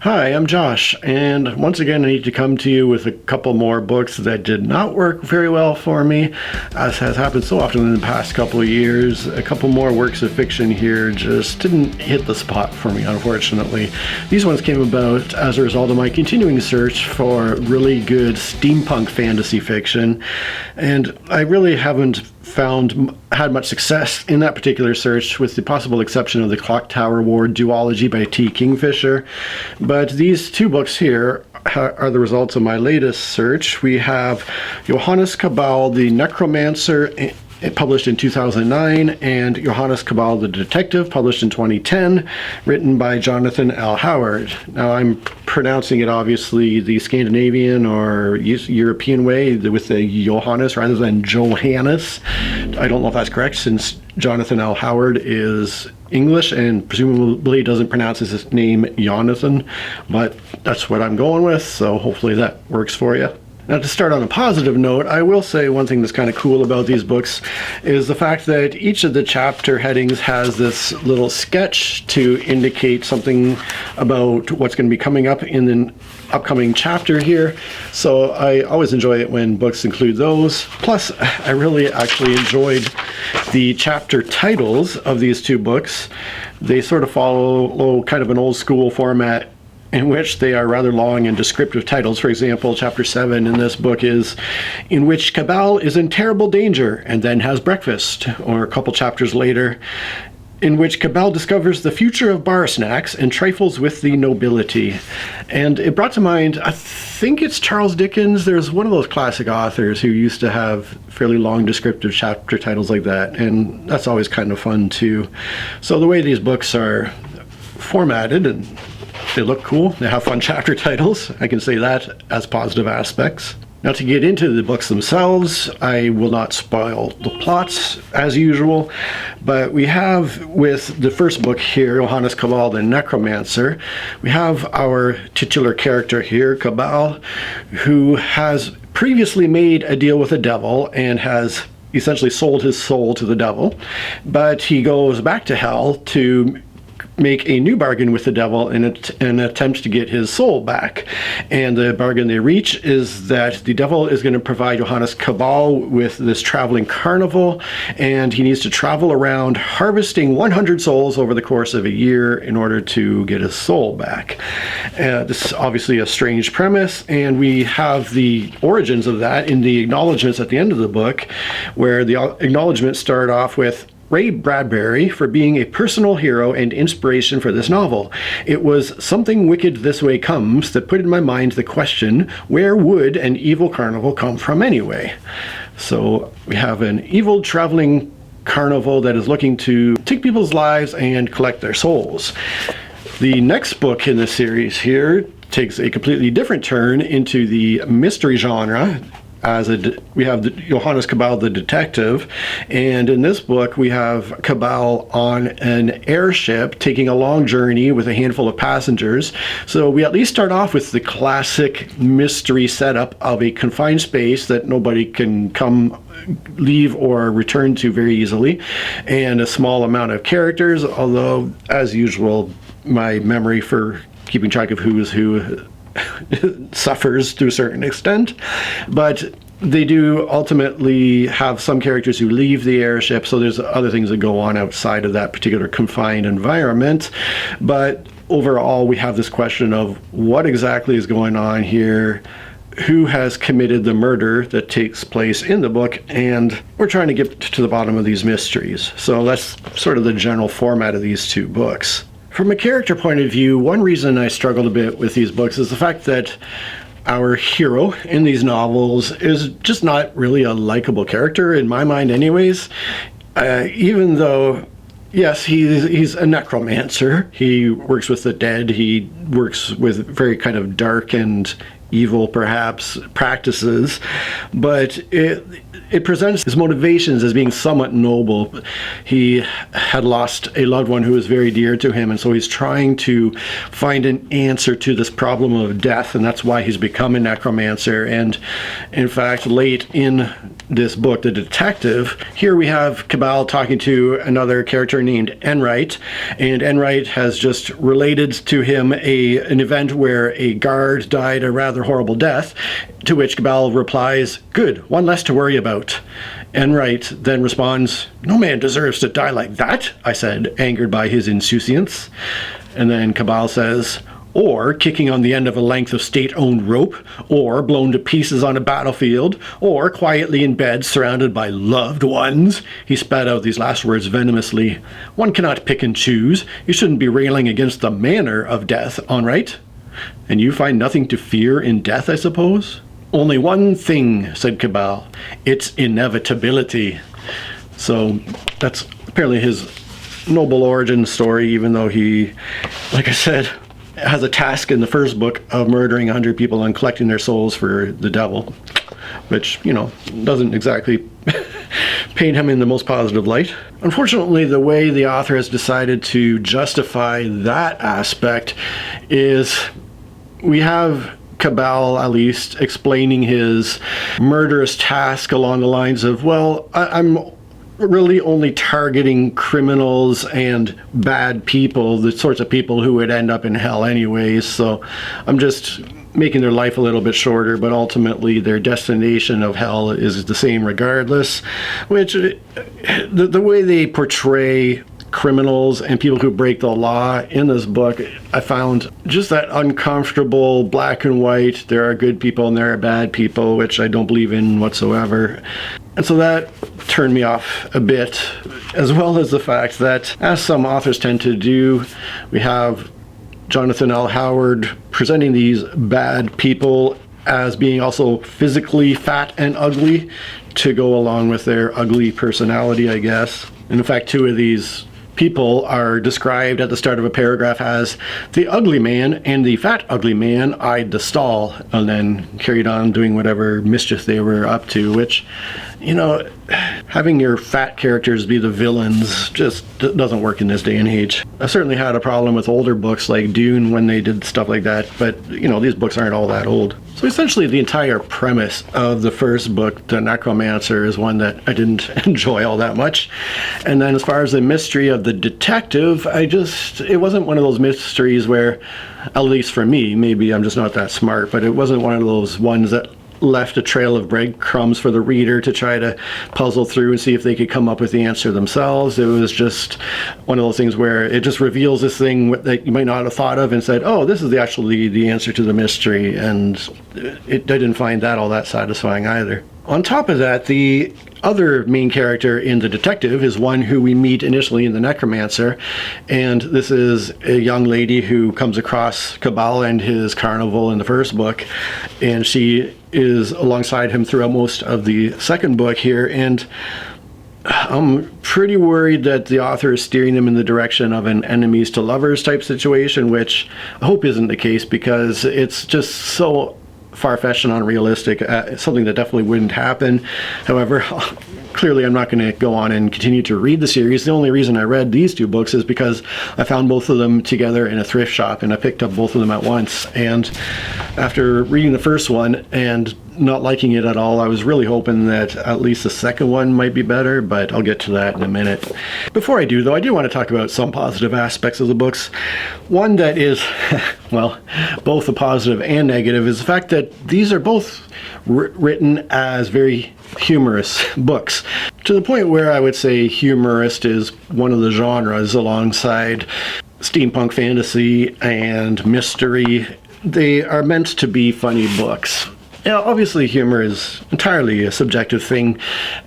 Hi, I'm Josh, and once again I need to come to you with a couple more books that did not work very well for me, as has happened so often in the past couple of years. A couple more works of fiction here just didn't hit the spot for me, unfortunately. These ones came about as a result of my continuing search for really good steampunk fantasy fiction, and I really haven't had much success in that particular search, with the possible exception of the Clock Tower War duology by T. Kingfisher. But these two books here are the results of my latest search. We have Johannes Cabal the Necromancer, published in 2009, and Johannes Cabal the Detective, published in 2010, written by Jonathan L. Howard. Now, I'm pronouncing it obviously the Scandinavian or European way with the Johannes rather than Johannes. I don't know if that's correct, since Jonathan L. Howard is English and presumably doesn't pronounce his name Jonathan, but that's what I'm going with, so hopefully that works for you. Now, to start on a positive note, I will say one thing that's kind of cool about these books is the fact that each of the chapter headings has this little sketch to indicate something about what's going to be coming up in the upcoming chapter here. So I always enjoy it when books include those. Plus, I really actually enjoyed the chapter titles of these two books. They sort of follow kind of an old school format in which they are rather long and descriptive titles. For example, chapter 7 in this book is "In which Cabal is in terrible danger and then has breakfast," or a couple chapters later, "In which Cabal discovers the future of bar snacks and trifles with the nobility." And it brought to mind, I think it's Charles Dickens. There's one of those classic authors who used to have fairly long descriptive chapter titles like that, and that's always kind of fun too. So the way these books are formatted, and they look cool, they have fun chapter titles, I can say that as positive aspects. Now, to get into the books themselves, I will not spoil the plots as usual, but we have, with the first book here, Johannes Cabal the Necromancer, we have our titular character here, Cabal, who has previously made a deal with the devil and has essentially sold his soul to the devil, but he goes back to hell to make a new bargain with the devil in an attempt to get his soul back. And the bargain they reach is that the devil is going to provide Johannes Cabal with this traveling carnival, and he needs to travel around harvesting 100 souls over the course of a year in order to get his soul back. This is obviously a strange premise, and we have the origins of that in the acknowledgments at the end of the book, where the acknowledgments start off with Ray Bradbury for being a personal hero and inspiration for this novel. It was something wicked this way comes that put in my mind the question, where would an evil carnival come from anyway? So we have an evil traveling carnival that is looking to take people's lives and collect their souls. The next book in the series here takes a completely different turn into the mystery genre. We have Johannes Cabal the Detective, and in this book we have Cabal on an airship taking a long journey with a handful of passengers. So we at least start off with the classic mystery setup of a confined space that nobody can come, leave, or return to very easily, and a small amount of characters, although as usual my memory for keeping track of who is who suffers to a certain extent, but they do ultimately have some characters who leave the airship, so there's other things that go on outside of that particular confined environment. But overall, we have this question of what exactly is going on here, who has committed the murder that takes place in the book, and we're trying to get to the bottom of these mysteries. So that's sort of the general format of these two books. From a character point of view, one reason I struggled a bit with these books is the fact that our hero in these novels is just not really a likable character, in my mind anyways. Even though, yes, he's a necromancer, he works with the dead, he works with very kind of dark and evil, perhaps, practices, but it presents his motivations as being somewhat noble. He had lost a loved one who was very dear to him, and so he's trying to find an answer to this problem of death, and that's why he's become a necromancer. And in fact, late in this book, The Detective, here we have Cabal talking to another character named Enright, and Enright has just related to him an event where a guard died a rather horrible death, to which Cabal replies, "Good, one less to worry about." Enright then responds, "No man deserves to die like that," I said, angered by his insouciance. And then Cabal says, "Or kicking on the end of a length of state-owned rope, or blown to pieces on a battlefield, or quietly in bed surrounded by loved ones." He spat out these last words venomously. "One cannot pick and choose. You shouldn't be railing against the manner of death, Enright. And you find nothing to fear in death, I suppose?" "Only one thing," said Cabal. "Its inevitability." So that's apparently his noble origin story, even though he, like I said, has a task in the first book of murdering 100 people and collecting their souls for the devil, which, doesn't exactly paint him in the most positive light. Unfortunately, the way the author has decided to justify that aspect is we have Cabal, at least, explaining his murderous task along the lines of, well, I'm really only targeting criminals and bad people, the sorts of people who would end up in hell anyways, so I'm just making their life a little bit shorter, but ultimately their destination of hell is the same regardless, which the way they portray criminals and people who break the law in this book, I found just that uncomfortable black and white, there are good people and there are bad people, which I don't believe in whatsoever. And so that turned me off a bit, as well as the fact that, as some authors tend to do, we have Jonathan L. Howard presenting these bad people as being also physically fat and ugly to go along with their ugly personality, I guess. And in fact, two of these people are described at the start of a paragraph as the ugly man and the fat ugly man eyed the stall, and then carried on doing whatever mischief they were up to, which, having your fat characters be the villains just doesn't work in this day and age. I certainly had a problem with older books like Dune when they did stuff like that, but these books aren't all that old. So essentially the entire premise of the first book, The Necromancer, is one that I didn't enjoy all that much. And then as far as the mystery of the detective, it wasn't one of those mysteries where, at least for me, maybe I'm just not that smart, but it wasn't one of those ones that left a trail of breadcrumbs for the reader to try to puzzle through and see if they could come up with the answer themselves. It was just one of those things where it just reveals this thing that you might not have thought of and said, oh, this is actually the answer to the mystery, and I didn't find that all that satisfying either. On top of that, the other main character in The Detective is one who we meet initially in The Necromancer, and this is a young lady who comes across Cabal and his carnival in the first book, and she is alongside him throughout most of the second book here, and I'm pretty worried that the author is steering them in the direction of an enemies to lovers type situation, which I hope isn't the case, because it's just so far-fetched and unrealistic, something that definitely wouldn't happen. However, clearly I'm not going to go on and continue to read the series. The only reason I read these two books is because I found both of them together in a thrift shop, and I picked up both of them at once. And after reading the first one and not liking it at all, I was really hoping that at least the second one might be better, but I'll get to that in a minute. Before I do, though, I do want to talk about some positive aspects of the books. One that is, well, both a positive and negative, is the fact that these are both written as very humorous books, to the point where I would say humorist is one of the genres alongside steampunk fantasy and mystery. They are meant to be funny books. Obviously humor is entirely a subjective thing.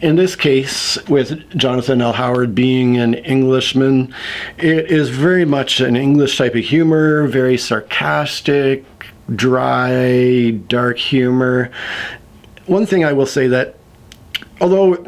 In this case, with Jonathan L. Howard being an Englishman, it is very much an English type of humor, very sarcastic, dry, dark humor. One thing I will say that, although,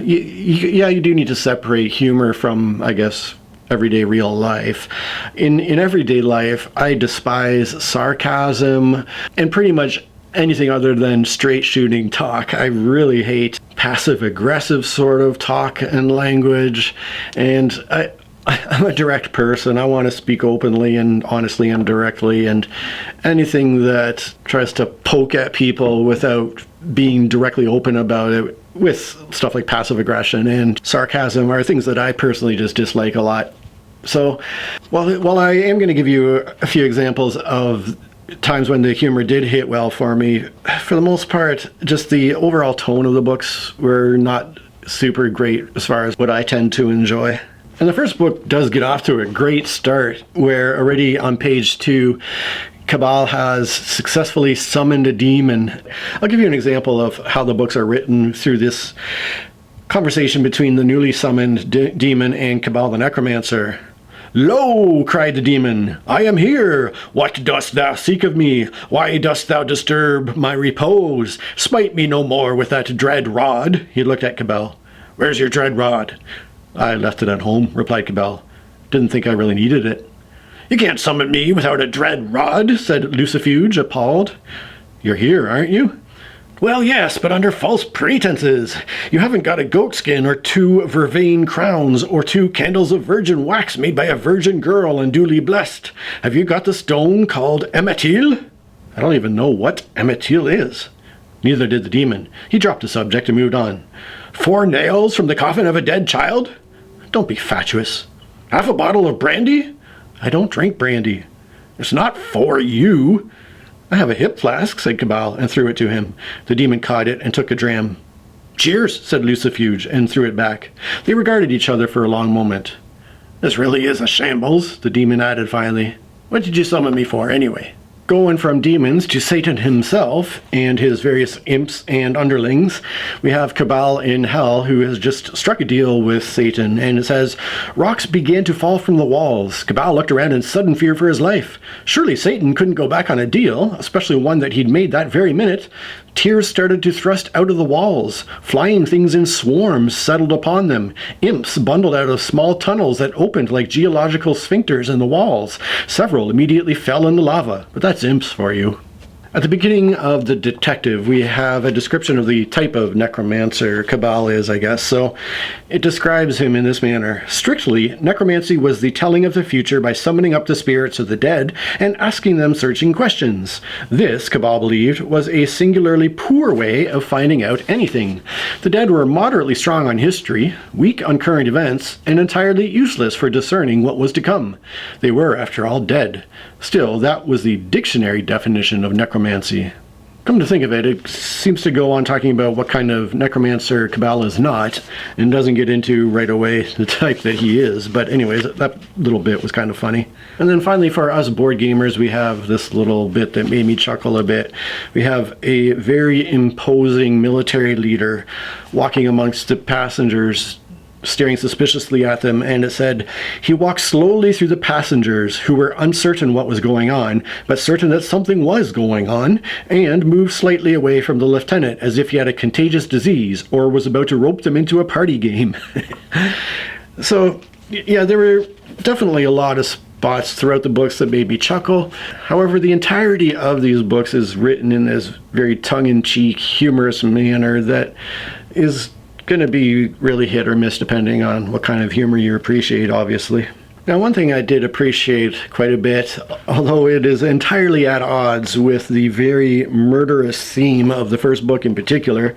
you do need to separate humor from, I guess, everyday real life. In everyday life, I despise sarcasm and pretty much anything other than straight shooting talk. I really hate passive aggressive sort of talk and language, and I'm a direct person. I want to speak openly and honestly and directly, and anything that tries to poke at people without being directly open about it with stuff like passive aggression and sarcasm are things that I personally just dislike a lot. So while I am going to give you a few examples of times when the humor did hit well for me, for the most part, just the overall tone of the books were not super great as far as what I tend to enjoy. And the first book does get off to a great start, where already on page 2, Cabal has successfully summoned a demon. I'll give you an example of how the books are written through this conversation between the newly summoned demon and Cabal the Necromancer. "Lo!" cried the demon, "I am here. What dost thou seek of me? Why dost thou disturb my repose? Smite me no more with that dread rod." He looked at Cabal. "Where's your dread rod?" "I left it at home," replied Cabal. "Didn't think I really needed it." "You can't summon me without a dread rod," said Lucifuge, appalled. "You're here, aren't you?" "Well, yes, but under false pretenses. You haven't got a goat skin or 2 vervain crowns or 2 candles of virgin wax made by a virgin girl and duly blessed. Have you got the stone called Emetil?" "I don't even know what Emetil is." Neither did the demon. He dropped the subject and moved on. "4 nails from the coffin of a dead child?" "Don't be fatuous." "Half a bottle of brandy?" "I don't drink brandy." "It's not for you." "I have a hip flask," said Cabal, and threw it to him. The demon caught it and took a dram. "Cheers," said Lucifuge, and threw it back. They regarded each other for a long moment. "This really is a shambles," the demon added finally. "What did you summon me for, anyway?" Going from demons to Satan himself and his various imps and underlings, we have Cabal in hell, who has just struck a deal with Satan, and it says, "Rocks began to fall from the walls. Cabal looked around in sudden fear for his life. Surely Satan couldn't go back on a deal, especially one that he'd made that very minute. Tears started to thrust out of the walls. Flying things in swarms settled upon them. Imps bundled out of small tunnels that opened like geological sphincters in the walls. Several immediately fell in the lava. But that's imps for you." At the beginning of The Detective, we have a description of the type of necromancer Cabal is, I guess. So it describes him in this manner. "Strictly, necromancy was the telling of the future by summoning up the spirits of the dead and asking them searching questions. This, Cabal believed, was a singularly poor way of finding out anything. The dead were moderately strong on history, weak on current events, and entirely useless for discerning what was to come. They were, after all, dead. Still, that was the dictionary definition of necromancy." Come to think of it, it seems to go on talking about what kind of necromancer Cabal is not, and doesn't get into right away the type that he is. But anyways, that little bit was kind of funny. And then finally, for us board gamers, we have this little bit that made me chuckle a bit. We have a very imposing military leader walking amongst the passengers, staring suspiciously at them, and it said, "He walked slowly through the passengers, who were uncertain what was going on, but certain that something was going on, and moved slightly away from the lieutenant, as if he had a contagious disease, or was about to rope them into a party game." So, yeah, there were definitely a lot of spots throughout the books that made me chuckle. However, the entirety of these books is written in this very tongue-in-cheek, humorous manner that is going to be really hit or miss depending on what kind of humor you appreciate, obviously. Now, one thing I did appreciate quite a bit, although it is entirely at odds with the very murderous theme of the first book in particular,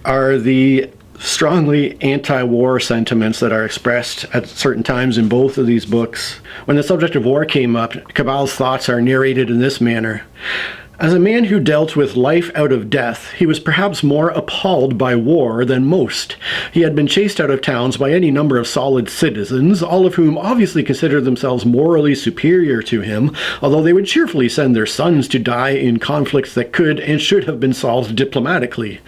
are the strongly anti-war sentiments that are expressed at certain times in both of these books. When the subject of war came up, Cabal's thoughts are narrated in this manner. "As a man who dealt with life out of death, he was perhaps more appalled by war than most. He had been chased out of towns by any number of solid citizens, all of whom obviously considered themselves morally superior to him, although they would cheerfully send their sons to die in conflicts that could and should have been solved diplomatically.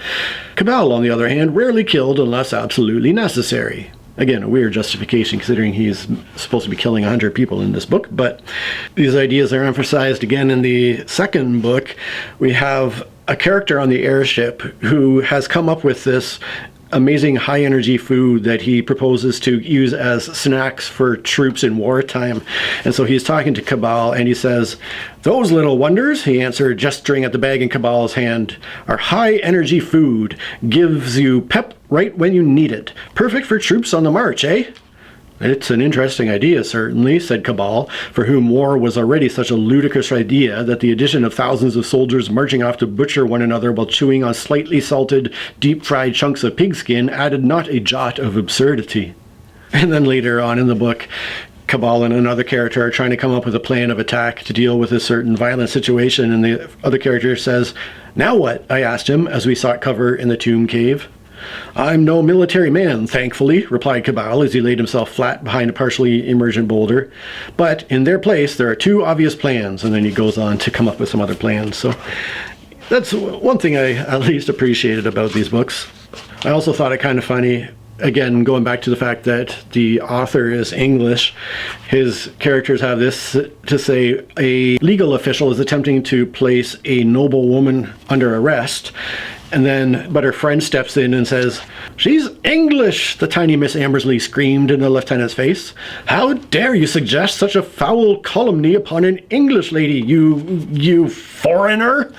Cabal, on the other hand, rarely killed unless absolutely necessary." Again, a weird justification considering he's supposed to be killing 100 people in this book, but these ideas are emphasized again in the second book. We have a character on the airship who has come up with this amazing high-energy food that he proposes to use as snacks for troops in wartime. And so he's talking to Cabal, and he says, "Those little wonders," he answered, gesturing at the bag in Cabal's hand, "are high-energy food. Gives you pep right when you need it. Perfect for troops on the march, eh?" "It's an interesting idea, certainly," said Cabal, for whom war was already such a ludicrous idea that the addition of thousands of soldiers marching off to butcher one another while chewing on slightly salted, deep-fried chunks of pigskin added not a jot of absurdity. And then later on in the book, Cabal and another character are trying to come up with a plan of attack to deal with a certain violent situation, and the other character says, "Now what?" I asked him as we sought cover in the tomb cave. "I'm no military man, thankfully," replied Cabal as he laid himself flat behind a partially emergent boulder. "But in their place, there are two obvious plans," and then he goes on to come up with some other plans. So that's one thing I at least appreciated about these books. I also thought it kind of funny, again, going back to the fact that the author is English, his characters have this to say: a legal official is attempting to place a noble woman under arrest, but her friend steps in and says, "She's English!" the tiny Miss Ambersley screamed in the lieutenant's face. "How dare you suggest such a foul calumny upon an English lady, you foreigner!"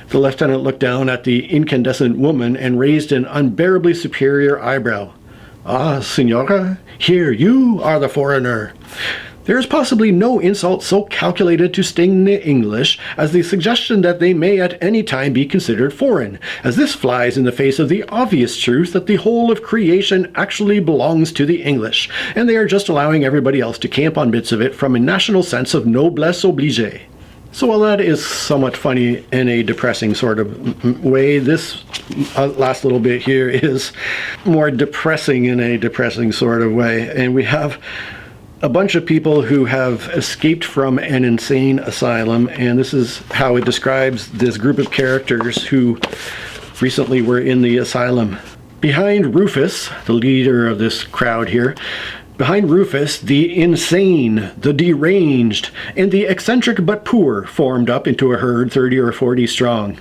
The lieutenant looked down at the incandescent woman and raised an unbearably superior eyebrow. "Ah, Signora, here you are the foreigner. There is possibly no insult so calculated to sting the English as the suggestion that they may at any time be considered foreign, as this flies in the face of the obvious truth that the whole of creation actually belongs to the English, and they are just allowing everybody else to camp on bits of it from a national sense of noblesse oblige." So while that is somewhat funny in a depressing sort of way, this last little bit here is more depressing in a depressing sort of way. And we have a bunch of people who have escaped from an insane asylum, and this is how it describes this group of characters who recently were in the asylum. Behind Rufus, the leader of this crowd here, behind Rufus, the insane, the deranged, and the eccentric but poor formed up into a herd 30 or 40 strong.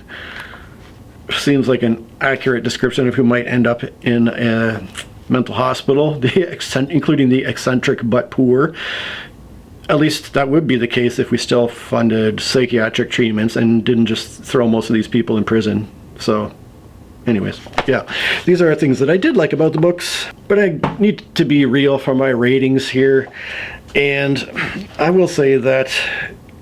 Seems like an accurate description of who might end up in a mental hospital, including the eccentric but poor. At least that would be the case if we still funded psychiatric treatments and didn't just throw most of these people in prison. So anyways, yeah, these are things that I did like about the books, but I need to be real for my ratings here. And I will say that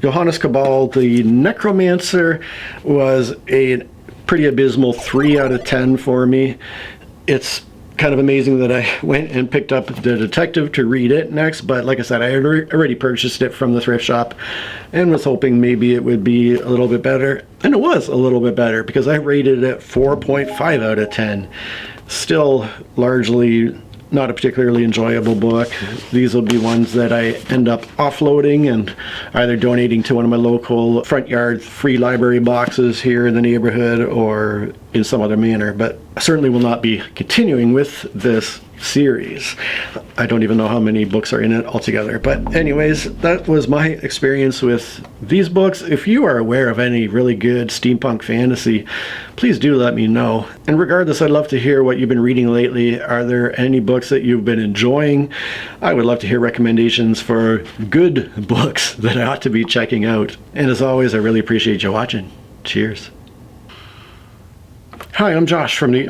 Johannes Cabal the Necromancer was a pretty abysmal 3 out of 10 for me. It's kind of amazing that I went and picked up The Detective to read it next, but like I said, I had already purchased it from the thrift shop and was hoping maybe it would be a little bit better, and it was a little bit better because I rated it 4.5 out of 10. Still largely not a particularly enjoyable book. These will be ones that I end up offloading and either donating to one of my local front yard free library boxes here in the neighborhood or in some other manner, but I certainly will not be continuing with this series. I don't even know how many books are in it altogether, but anyways, that was my experience with these books. If you are aware of any really good steampunk fantasy, please do let me know. And regardless, I'd love to hear what you've been reading lately. Are there any books that you've been enjoying? I would love to hear recommendations for good books that I ought to be checking out. And as always, I really appreciate you watching. Cheers. Hi, I'm Josh from the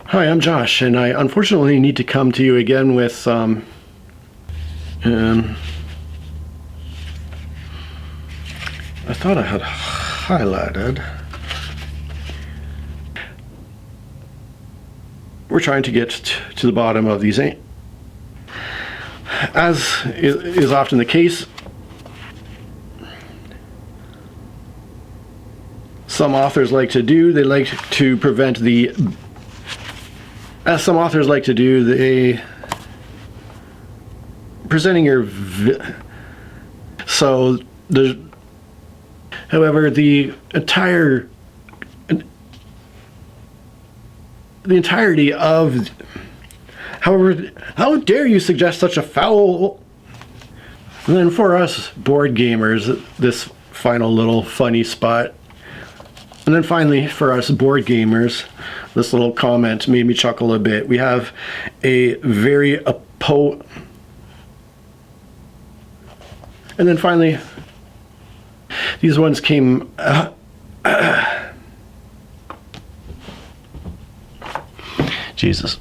Hi, I'm Josh, and I unfortunately need to come to you again with I thought I had highlighted. We're trying to get to the bottom of these. As is often the case, some authors like to do, they like to prevent the as some authors like to do, they presenting your so the however the entirety of however how dare you suggest such a foul. And then for us board gamers, this final little funny spot, And then finally, for us board gamers, this little comment made me chuckle a bit. We have a very and then finally, these ones came Jesus.